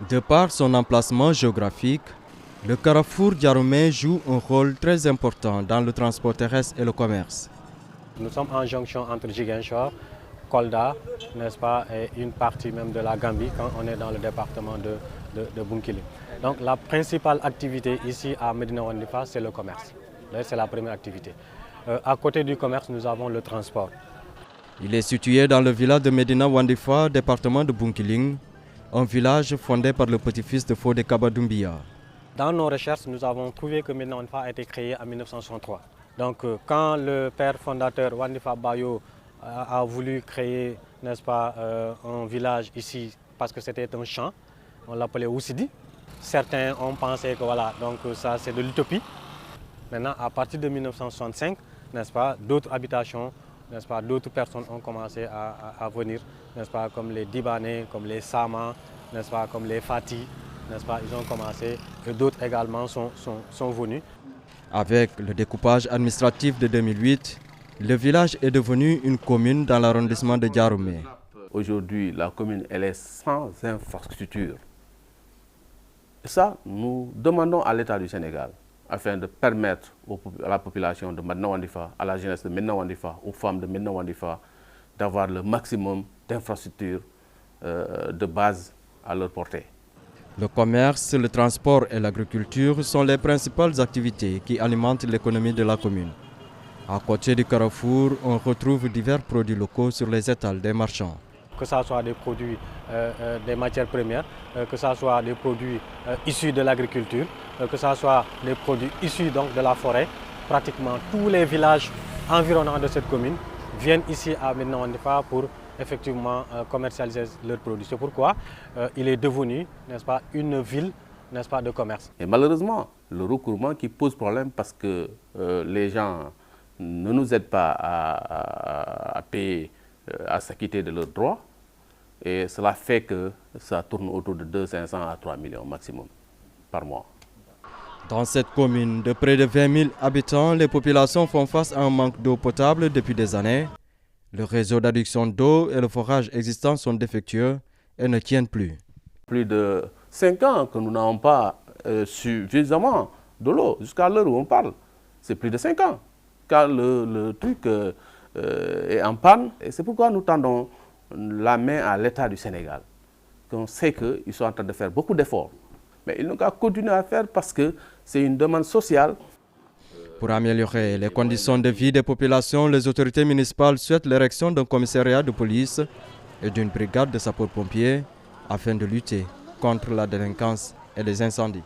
De par son emplacement géographique, le carrefour Diaroumé joue un rôle très important dans le transport terrestre et le commerce. Nous sommes en jonction entre Ziguinchor, Kolda, n'est-ce pas, et une partie même de la Gambie quand on est dans le département de Bounkiling. Donc la principale activité ici à Médina Wandifa, c'est le commerce. C'est la première activité. À côté du commerce, nous avons le transport. Il est situé dans le village de Médina Wandifa, département de Bounkiling, un village fondé par le petit-fils de Fodé Kabadoumbia. Dans nos recherches, nous avons trouvé que Médina Wandifa a été créé en 1963. Donc quand le père fondateur Wandifa Bayo a voulu créer, n'est-ce pas, un village ici parce que c'était un champ, on l'appelait Oussidi. Certains ont pensé que voilà, donc ça c'est de l'utopie. Maintenant, à partir de 1965, n'est-ce pas, d'autres habitations, n'est-ce pas, d'autres personnes ont commencé à venir, n'est-ce pas, comme les Dibanais, comme les Sama, n'est-ce pas, comme les Fati, n'est-ce pas, ils ont commencé et d'autres également sont venus. Avec le découpage administratif de 2008, le village est devenu une commune dans l'arrondissement de Diaroumé. Aujourd'hui, la commune elle est sans infrastructure. Et ça, nous demandons à l'État du Sénégal, afin de permettre à la population de Médina Wandifa, à la jeunesse de Médina Wandifa, aux femmes de Médina Wandifa, d'avoir le maximum d'infrastructures de base à leur portée. Le commerce, le transport et l'agriculture sont les principales activités qui alimentent l'économie de la commune. À côté du carrefour, on retrouve divers produits locaux sur les étals des marchands. Que ce soit des produits, des matières premières, que ce soit des produits issus de l'agriculture, que ce soit des produits issus donc de la forêt. Pratiquement tous les villages environnants de cette commune viennent ici à Médina Wandifa pour effectivement commercialiser leurs produits. C'est pourquoi il est devenu, n'est-ce pas, une ville, n'est-ce pas, de commerce. Et malheureusement, le recouvrement qui pose problème parce que les gens ne nous aident pas à payer, à s'acquitter de leurs droits. Et cela fait que ça tourne autour de 200 à 3 millions maximum par mois. Dans cette commune de près de 20 000 habitants, les populations font face à un manque d'eau potable depuis des années. Le réseau d'adduction d'eau et le forage existant sont défectueux et ne tiennent plus. Plus de 5 ans que nous n'avons pas suffisamment de l'eau, jusqu'à l'heure où on parle. C'est plus de 5 ans quand le truc est en panne. Et c'est pourquoi nous tendons la main à l'État du Sénégal. On sait qu'ils sont en train de faire beaucoup d'efforts. Mais ils n'ont qu'à continuer à faire parce que c'est une demande sociale. Pour améliorer les conditions de vie des populations, les autorités municipales souhaitent l'érection d'un commissariat de police et d'une brigade de sapeurs-pompiers afin de lutter contre la délinquance et les incendies.